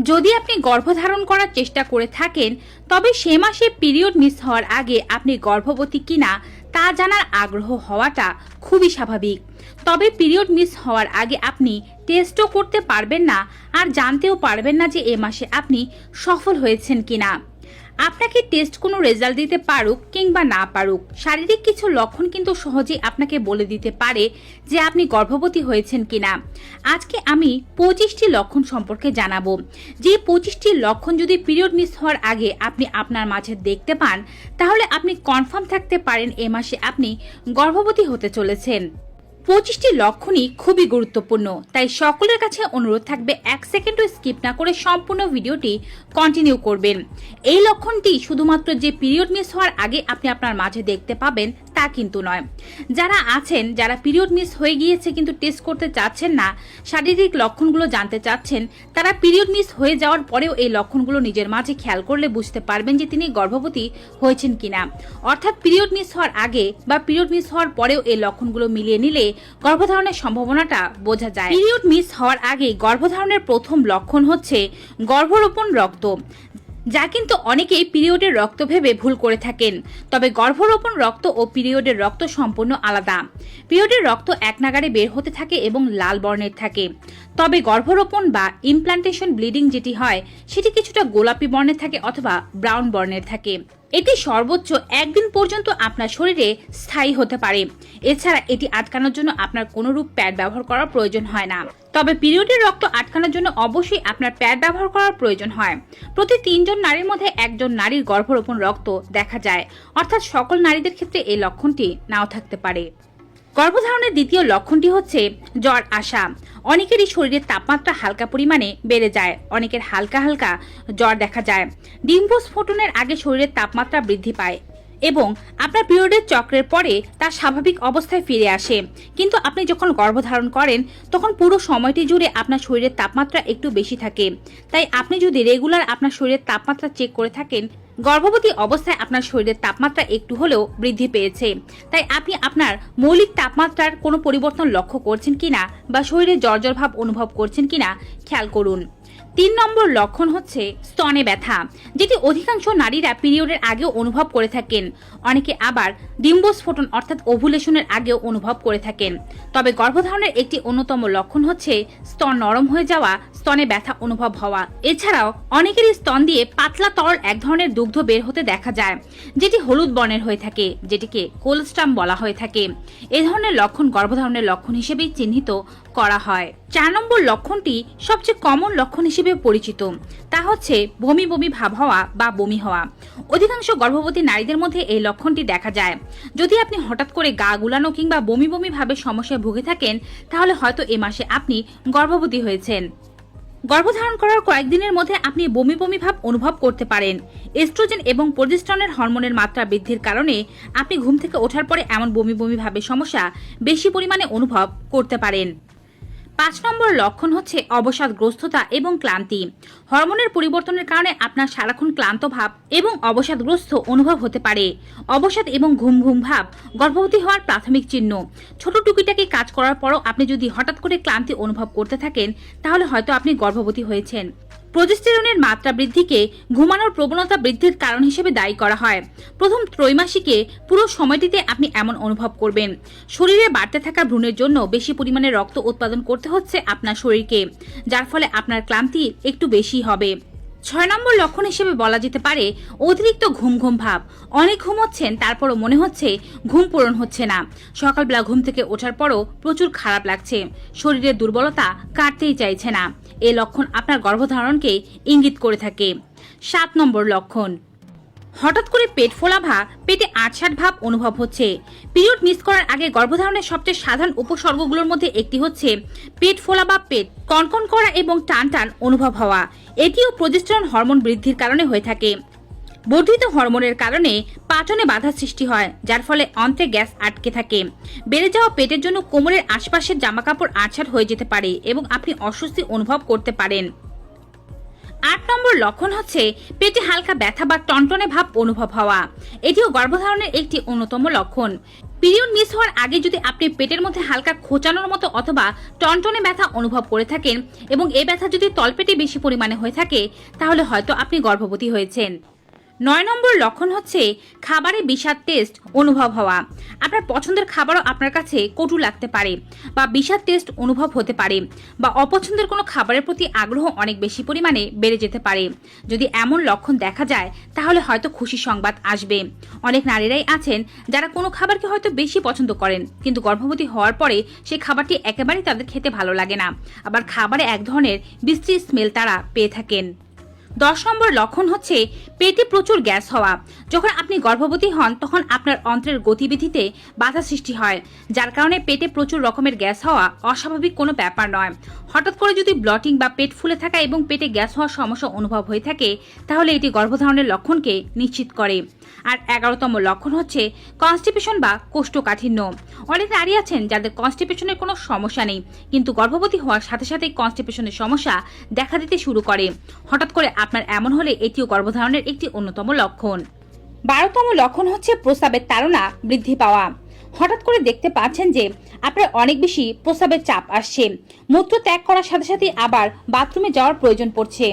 যদি আপনি গর্ভধারণ করার চেষ্টা করে থাকেন তবে সে মাসে পিরিয়ড মিস হওয়ার আগে আপনি গর্ভবতী কিনা তা জানার আগ্রহ হওয়াটা খুবই স্বাভাবিক। তবে পিরিয়ড মিস হওয়ার আগে আপনি টেস্টও করতে পারবেন না আর জানতেও পারবেন না যে এ মাসে আপনি সফল হয়েছেন কিনা। আপনাকে টেস্ট কোনো রেজাল্ট দিতে পারুক কিংবা না পারুক, শারীরিক কিছু লক্ষণ কিন্তু সহজেই আপনাকে বলে দিতে পারে যে আপনি গর্ভবতী হয়েছেন কিনা। আজকে আমি 25টি লক্ষণ সম্পর্কে জানাবো, যে 25টি লক্ষণ যদি পিরিয়ড মিস হওয়ার আগে আপনি আপনার মাঝে দেখতে পান তাহলে আপনি কনফার্ম থাকতে পারেন এ মাসে আপনি গর্ভবতী হতে চলেছেন। 25টি লক্ষণই খুবই গুরুত্বপূর্ণ, তাই সকলের কাছে অনুরোধ থাকবে 1 সেকেন্ডও স্কিপ না করে সম্পূর্ণ ভিডিওটি কন্টিনিউ করবেন। এই লক্ষণটি শুধুমাত্র যে পিরিয়ড মিস হওয়ার আগে আপনি আপনার মাঝে দেখতে পাবেন তা কিন্তু নয়। যারা পিরিয়ড মিস হয়ে গিয়েছে কিন্তু টেস্ট করতে চাচ্ছেন না, শারীরিক লক্ষণগুলো জানতে চাচ্ছেন, তারা পিরিয়ড মিস হয়ে যাওয়ার পরেও এই লক্ষণগুলো নিজের মাঝে খেয়াল করলে বুঝতে পারবেন যে তিনি গর্ভবতী হয়েছেন কিনা। অর্থাৎ পিরিয়ড মিস হওয়ার আগে বা পিরিয়ড মিস হওয়ার পরেও এই লক্ষণগুলো মিলিয়ে নিলে গর্ভধারণের সম্ভাবনাটা বোঝা যায়। পিরিয়ড মিস হওয়ার আগে গর্ভধারণের প্রথম লক্ষণ হচ্ছে গর্ভরোপণ রক্ত, যা কিন্তু অনেকেই পিরিয়ডের রক্ত ভেবে ভুল করে থাকেন। তবে গর্ভরোপণ রক্ত ও পিরিয়ডের রক্ত সম্পূর্ণ আলাদা। পিরিয়ডের রক্ত এক নাগাড়ে বের হতে থাকে এবং লাল বর্ণের থাকে, তবে গর্ভরোপণ বা ইমপ্লান্টেশন ব্লিডিং যেটি হয় সেটি কিছুটা গোলাপি বর্ণের থাকে অথবা ব্রাউন বর্ণের থাকে। এটি সর্বোচ্চ 1 দিন পর্যন্ত আপনার শরীরে স্থায়ী হতে পারে। এছাড়া এটি আটকানোর জন্য আপনার কোনোরূপ প্যাড ব্যবহার করার প্রয়োজন হয় না। তবে পিরিয়ডের রক্ত আটকানোর জন্য অবশ্যই আপনার প্যাড ব্যবহার করার প্রয়োজন হয়। প্রতি 3 জন নারীর মধ্যে 1 জন নারীর গর্ভরোপণ রক্ত দেখা যায়, অর্থাৎ সকল নারীদের ক্ষেত্রে এই লক্ষণটি নাও থাকতে পারে। গর্ভধারণের দ্বিতীয় লক্ষণটি হচ্ছে জ্বর আসা। অনেকেরই শরীরের তাপমাত্রা হালকা পরিমাণে বেড়ে যায়, অনেকের হালকা হালকা জ্বর দেখা যায়। ডিম্বস্ফোটনের আগে শরীরের তাপমাত্রা বৃদ্ধি পায় এবং আপনার পিরিয়ডের চক্রের পরে তার স্বাভাবিক অবস্থায় ফিরে আসে। কিন্তু আপনি যখন গর্ভধারণ করেন তখন পুরো সময়টি জুড়ে আপনার শরীরের তাপমাত্রা একটু বেশি থাকে। তাই আপনি যদি রেগুলার আপনার শরীরের তাপমাত্রা চেক করে থাকেন, গর্ভবতী অবস্থায় আপনার শরীরের তাপমাত্রা একটু হলেও বৃদ্ধি পেয়েছে, তাই আপনি আপনার মৌলিক তাপমাত্রার কোনো পরিবর্তন লক্ষ্য করছেন কিনা বা শরীরে জ্বর ভাব অনুভব করছেন কিনা খেয়াল করুন। 3 নম্বর লক্ষণ হচ্ছে স্তনে ব্যথা, যেটি অধিকাংশ নারীরা পিরিয়ডের আগেও অনুভব করে থাকেন। অনেকে আবার ডিম্বস্ফোটন অর্থাৎ ওভুলেশনের আগেও অনুভব করে থাকেন। তবে গর্ভধারণের একটি অন্যতম লক্ষণ হচ্ছে স্তন নরম হয়ে যাওয়া, স্তনে ব্যথা অনুভব হওয়া। এছাড়াও অনেকেরই স্তন দিয়ে পাতলা তরল এক ধরনের দুগ্ধ বের হতে দেখা যায়, যেটি হলুদ বর্ণের হয়ে থাকে, যেটিকে কোলস্ট্রাম বলা হয়ে থাকে। এই ধরনের লক্ষণ গর্ভধারণের লক্ষণ হিসেবেই চিহ্নিত করা হয়। 4 নম্বর লক্ষণটি সবচেয়ে কমন লক্ষণ হিসেবে পরিচিত, তা হচ্ছে বমি বমি ভাব হওয়া বা বমি হওয়া। অধিকাংশ গর্ভবতী নারীদের মধ্যে এই লক্ষণটি দেখা যায়। যদি আপনি হঠাৎ করে গা গুলানো কিংবা বমি বমি ভাবের সমস্যায় ভুগে থাকেন তাহলে হয়তো এ মাসে আপনি গর্ভবতী হয়েছেন। গর্ভধারণ করার কয়েকদিনের মধ্যে আপনি বমি বমি ভাব অনুভব করতে পারেন। এস্ট্রোজেন এবং প্রোজেস্টেরনের হরমোনের মাত্রা বৃদ্ধির কারণে আপনি ঘুম থেকে ওঠার পরে এমন বমি বমি ভাবের সমস্যা বেশি পরিমাণে অনুভব করতে পারেন। 5 নম্বর লক্ষণ হচ্ছে অবসাদগ্রস্ততা এবং ক্লান্তি। হরমোনের পরিবর্তনের কারণে আপনার সারাক্ষণ ক্লান্ত ভাব এবং অবসাদগ্রস্ত অনুভব হতে পারে। অবসাদ এবং ঘুম ঘুম ভাব গর্ভবতী হওয়ার প্রাথমিক চিহ্ন। ছোট টুকিটাকি কাজ করার পরও আপনি যদি হঠাৎ করে ক্লান্তি অনুভব করতে থাকেন তাহলে হয়তো আপনি গর্ভবতী হয়েছেন। প্রোজেস্টেরনের মাত্রা বৃদ্ধিকে ঘুমানোর প্রবণতা বৃদ্ধির কারণ হিসেবে দায়ী করা হয়। প্রথম ত্রৈমাসিকে পুরো সময়টিতে আপনি এমন অনুভব করবেন। শরীরে বাড়তে থাকা ভ্রূণের জন্য বেশি পরিমাণে রক্ত উৎপাদন করতে হচ্ছে আপনার শরীরকে, যার ফলে আপনার ক্লান্তি একটু বেশি হবে। 6 নম্বর লক্ষণ হিসেবে বলা যেতে পারে অতিরিক্ত ঘুম ঘুম ভাব। অনেক ঘুমোচ্ছেন তারপরও মনে হচ্ছে ঘুম পূরণ হচ্ছে না। সকালবেলা ঘুম থেকে ওঠার পরও প্রচুর খারাপ লাগছে, শরীরের দুর্বলতা কাটতেই চাইছে না। এই লক্ষণ আপনার গর্ভধারণকে ইঙ্গিত করে থাকে। 7 নম্বর লক্ষণ হঠাৎ করে পেট ফোলা ভাব, পেটে আটসাট ভাব অনুভব হচ্ছে। পিরিয়ড মিস করার আগে গর্ভধারণের সবচেয়ে সাধারণ উপসর্গগুলোর মধ্যে একটি হচ্ছে পেট ফোলা বা পেট কনকন করা এবং টান টান অনুভব হওয়া। এটিও প্রোজেস্টেরন হরমোন বৃদ্ধির কারণে হয়ে থাকে। বর্ধিত হরমোনের কারণে পাচনে বাধা সৃষ্টি হয়, যার ফলে অন্ত্রে গ্যাস আটকে থাকে। বেড়ে যাওয়া পেটের জন্য কোমরের আশপাশের জামাকাপড় আটসাট হয়ে যেতে পারে এবং আপনি অস্বস্তি অনুভব করতে পারেন। 8 নম্বর লক্ষণ হচ্ছে পেটে হালকা ব্যথা বা টনটনে ভাব অনুভব হওয়া। এটিও গর্ভধারণের একটি অন্যতম লক্ষণ। পিরিয়ড মিস হওয়ার আগে যদি আপনি পেটের মধ্যে হালকা খোঁচানোর মতো অথবা টনটনে ব্যথা অনুভব করে থাকেন এবং এই ব্যথা যদি তলপেটে বেশি পরিমাণে হয়ে থাকে, তাহলে হয়তো আপনি গর্ভবতী হয়েছেন। 9 নম্বর লক্ষণ হচ্ছে খাবারে বিষাদ টেস্ট অনুভব হওয়া। আপনার পছন্দের খাবারও আপনার কাছে কটু লাগতে পারে বা বিষাদ টেস্ট অনুভব হতে পারে বা অপছন্দের কোনো খাবারের প্রতি আগ্রহ অনেক বেশি পরিমাণে বেড়ে যেতে পারে। যদি এমন লক্ষণ দেখা যায় তাহলে হয়তো খুশির সংবাদ আসবে। অনেক নারীরাই আছেন যারা কোনো খাবারকে হয়তো বেশি পছন্দ করেন, কিন্তু গর্ভবতী হওয়ার পরে সেই খাবারটি একেবারেই তাদের খেতে ভালো লাগে না। আবার খাবারে এক ধরনের বিশ্রী স্মেল তারা পেয়ে থাকেন। 10 নম্বর লক্ষণ হচ্ছে পেটে প্রচুর গ্যাস হওয়া। যখন আপনি গর্ভবতী হন তখন আপনার অন্ত্রের গতিবিধিতে বাধা সৃষ্টি হয়, যার কারণে পেটে প্রচুর রকমের গ্যাস হওয়া অস্বাভাবিক কোনো ব্যাপার নয়। হঠাৎ করে যদি ব্লটিং বা পেট ফুলে থাকা এবং পেটে গ্যাস হওয়ার সমস্যা অনুভব হয়ে থাকে তাহলে এটি গর্ভধারণের লক্ষণকে নিশ্চিত করে। আর 11তম লক্ষণ হচ্ছে কনস্টিপেশন বা কোষ্ঠকাঠিন্য। অনেক নারী আছেন যাদের কনস্টিপেশনের কোনো সমস্যা নেই, কিন্তু গর্ভবতী হওয়ার সাথে সাথেই কনস্টিপেশনের সমস্যা দেখা দিতে শুরু করে। হঠাৎ করে আপনার এমন হলে এটিও গর্ভধারণের একটি অন্যতম লক্ষণ। 12তম লক্ষণ হচ্ছে প্রস্রাবের তাড়না বৃদ্ধি পাওয়া। হঠাৎ করে দেখতে পাচ্ছেন যে আপনার অনেক বেশি প্রস্রাবের চাপ আসছে, মূত্র ত্যাগ করার সাথে সাথে আবার বাথরুমে যাওয়ার প্রয়োজন পড়ছে।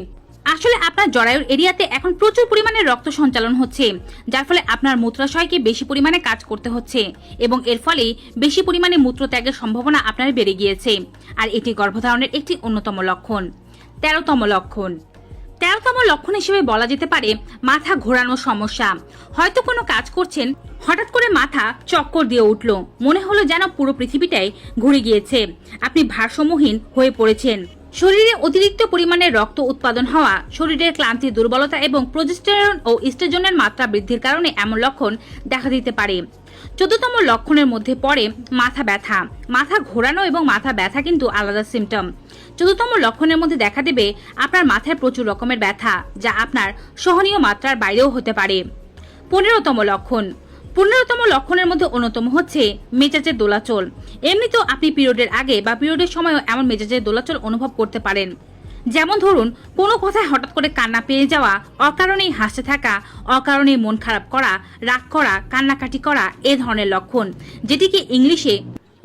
আসলে আপনার জরায়ুর এরিয়াতে এখন প্রচুর পরিমাণে রক্ত সঞ্চালন হচ্ছে, যার ফলে আপনার মূত্রাশয়কে বেশি পরিমাণে কাজ করতে হচ্ছে এবং এর ফলে বেশি পরিমাণে মূত্র ত্যাগের সম্ভাবনা আপনার বেড়ে গিয়েছে। আর এটি গর্ভধারণের একটি অন্যতম লক্ষণ। 13তম লক্ষণ। 13তম লক্ষণ হিসেবে বলা যেতে পারে মাথা ঘোরানোর সমস্যা। হয়তো কোনো কাজ করছেন, হঠাৎ করে মাথা চক্কর দিয়ে উঠল, মনে হলো যেন পুরো পৃথিবীটাই ঘুরে গিয়েছে। আপনি ভারসাম্যহীন হয়ে পড়েছেন। শরীরে অতিরিক্ত পরিমাণে রক্ত উৎপাদন হওয়া, শরীরের ক্লান্তি, দুর্বলতা এবং প্রোজেস্টেরন ও ইস্ট্রোজেনের মাত্রা বৃদ্ধির কারণে এমন লক্ষণ দেখা দিতে পারে। 14তম লক্ষণের মধ্যে পড়ে মাথা ব্যথা। মাথা ঘোরানো এবং মাথা ব্যথা কিন্তু আলাদা সিমটম। 14তম লক্ষণের মধ্যে দেখা দেবে আপনার মাথায় প্রচুর রকমের ব্যথা, যা আপনার সহনীয় মাত্রার বাইরেও হতে পারে। 15তম লক্ষণ। 15তম লক্ষণের মধ্যে অন্যতম হচ্ছে মেজাজের দোলাচল। এমনিতেও আপনি পিরিয়ডের আগে বা পিরিয়ডের সময়ও এমন মেজাজের দোলাচল অনুভব করতে পারেন। যেমন ধরুন, কোনো কথায় হঠাৎ করে কান্না পেয়ে যাওয়া, অকারণেই হাসতে থাকা, অকারণেই মন খারাপ করা, রাগ করা, কান্নাকাটি করা, এ ধরনের লক্ষণ, যেটিকে ইংলিশে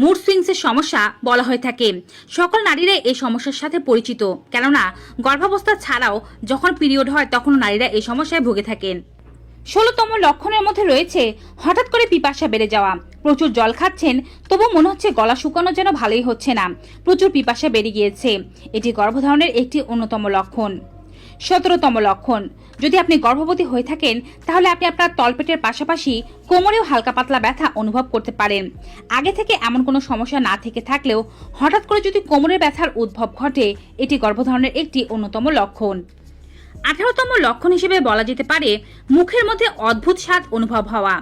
মুড সুইংসের সমস্যা বলা হয়ে থাকে। সকল নারীরা এই সমস্যার সাথে পরিচিত, কেননা গর্ভাবস্থা ছাড়াও যখন পিরিয়ড হয় তখন নারীরা এই সমস্যায় ভুগে থাকেন। 16তম লক্ষণের মধ্যে রয়েছে হঠাৎ করে পিপাসা বেড়ে যাওয়া। প্রচুর জল খাচ্ছেন, তবু মনে হচ্ছে গলা শুকানো যেন ভালোই হচ্ছে না, প্রচুর পিপাসা বেড়ে গিয়েছে। এটি গর্ভধারণের একটি অন্যতম লক্ষণ। 17তম লক্ষণ। যদি আপনি গর্ভবতী হয়ে থাকেন তাহলে আপনি আপনার তলপেটের পাশাপাশি কোমরেও হালকা পাতলা ব্যথা অনুভব করতে পারেন। আগে থেকে এমন কোনো সমস্যা না থেকে থাকলেও হঠাৎ করে যদি কোমরের ব্যথার উদ্ভব ঘটে, এটি গর্ভধারণের একটি অন্যতম লক্ষণ। 18তম লক্ষণ হিসেবে বলা যেতে পারে মুখের মধ্যে অদ্ভুত স্বাদ অনুভব হওয়া।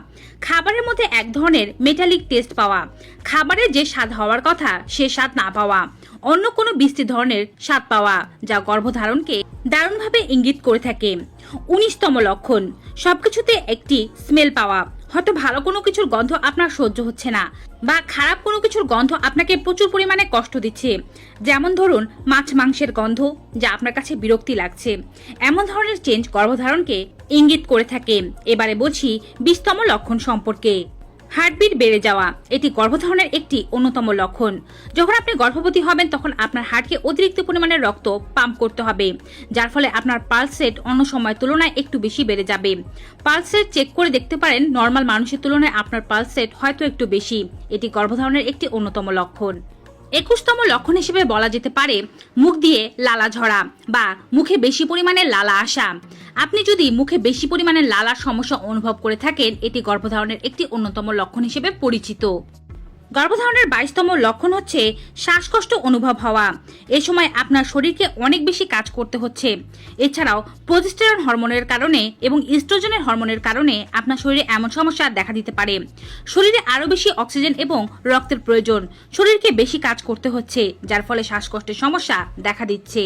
খাবারের মধ্যে এক ধরনের মেটালিক টেস্ট পাওয়া। খাবারের যে স্বাদ হওয়ার কথা সে স্বাদ না পাওয়া, অন্য কোনো বিশ্রী ধরনের স্বাদ পাওয়া, যা গর্ভধারণকে দারুণভাবে ইঙ্গিত করে থাকে। 19তম লক্ষণ। সবকিছুতে একটি স্মেল পাওয়া। হয়তো ভালো কোনো কিছুর গন্ধ আপনার সহ্য হচ্ছে না বা খারাপ কোনো কিছুর গন্ধ আপনাকে প্রচুর পরিমাণে কষ্ট দিচ্ছে। যেমন ধরুন, মাছ মাংসের গন্ধ, যা আপনার কাছে বিরক্তি লাগছে। এমন ধরনের চেঞ্জ গর্ভধারণকে ইঙ্গিত করে থাকে। এবারে বলছি 20তম লক্ষণ সম্পর্কে। হার্টবিট বেড়ে যাওয়া। এটি গর্ভধারণের একটি অন্যতম লক্ষণ। যখন আপনি গর্ভবতী হবেন তখন আপনার হার্টকে অতিরিক্ত পরিমাণে রক্ত পাম্প করতে হবে, যার ফলে আপনার পালস রেট অন্য সময়ের তুলনায় একটু বেশি বেড়ে যাবে। পালস রেট চেক করে দেখতে পারেন, নর্মাল মানুষের তুলনায় আপনার পালস রেট হয়তো একটু বেশি। এটি গর্ভধারণের একটি অন্যতম লক্ষণ। 21তম লক্ষণ হিসেবে বলা যেতে পারে মুখ দিয়ে লালা ঝরা বা মুখে বেশি পরিমাণে লালা আসা। আপনি যদি মুখে বেশি পরিমাণে লালার সমস্যা অনুভব করে থাকেন, এটি গর্ভধারণের একটি অন্যতম লক্ষণ হিসেবে পরিচিত। গর্ভধারণের 22তম লক্ষণ হচ্ছে শ্বাসকষ্ট অনুভব হওয়া। এই সময় আপনার শরীরকে অনেক বেশি কাজ করতে হচ্ছে। এছাড়াও প্রোজেস্টেরন হরমোনের কারণে এবং ইস্ট্রোজেনের হরমোনের কারণে আপনার শরীরে এমন সমস্যা দেখা দিতে পারে। শরীরে আরও বেশি অক্সিজেন এবং রক্তের প্রয়োজন, শরীরকে বেশি কাজ করতে হচ্ছে, যার ফলে শ্বাসকষ্টের সমস্যা দেখা দিচ্ছে।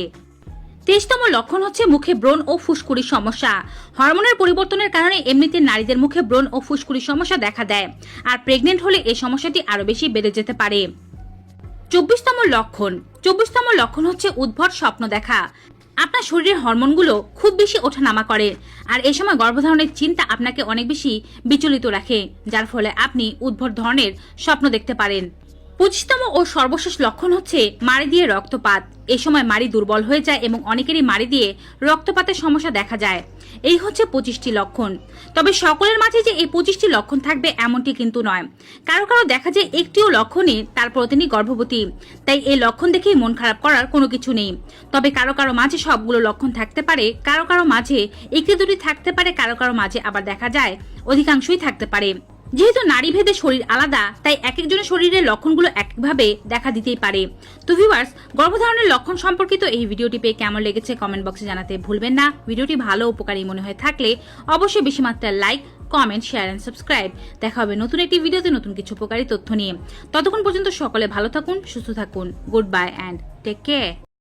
23তম লক্ষণ হচ্ছে মুখে ব্রণ ও ফুসকুড়ির সমস্যা। হরমোনের পরিবর্তনের কারণে এমনিতে নারীদের মুখে ব্রণ ও ফুসকুড়ির সমস্যা দেখা দেয়, আর প্রেগনেন্ট হলে এই সমস্যাটি আরো বেশি বেড়ে যেতে পারে। 24তম লক্ষণ। 24তম লক্ষণ হচ্ছে উদ্ভট স্বপ্ন দেখা। আপনার শরীরের হরমোনগুলো খুব বেশি ওঠানামা করে, আর এই সময় গর্ভধারণের চিন্তা আপনাকে অনেক বেশি বিচলিত রাখে, যার ফলে আপনি উদ্ভট ধরনের স্বপ্ন দেখতে পারেন। 25তম ও সর্বশেষ লক্ষণ হচ্ছে মাড়ি দিয়ে রক্তপাত। এই সময় মাড়ি দুর্বল হয়ে যায় এবং অনেকেরই মাড়ি দিয়ে রক্তপাতের সমস্যা দেখা যায়। এই হচ্ছে 25টি লক্ষণ। তবে সকলের মাঝে যে এই 25টি লক্ষণ থাকবে এমনটি কিন্তু নয়। কারো কারো দেখা যায় একটিও লক্ষণে তারপর তিনি গর্ভবতী, তাই এই লক্ষণ দেখেই মন খারাপ করার কোনো কিছু নেই। তবে কারো কারো মাঝে সবগুলো লক্ষণ থাকতে পারে, কারো কারো মাঝে একটি দুটি থাকতে পারে, কারো কারো মাঝে আবার দেখা যায় অধিকাংশই থাকতে পারে। যেহেতু নারী ভেদে শরীর আলাদা, তাই এক একজনের শরীরের লক্ষণগুলো একভাবে দেখা দিতেই পারে। তো ভিউয়ার্স, গর্ভধারণের লক্ষণ সম্পর্কিত এই ভিডিওটি পেয়ে কেমন লেগেছে কমেন্ট বক্সে জানাতে ভুলবেন না। ভিডিওটি ভালো উপকারী মনে হয়ে থাকলে অবশ্যই বেশি মাত্রায় like, comment, share and subscribe. দেখা হবে নতুন একটি ভিডিওতে নতুন কিছু উপকারী তথ্য নিয়ে। ততক্ষণ পর্যন্ত সকলে ভালো থাকুন, সুস্থ থাকুন। Good bye and take care.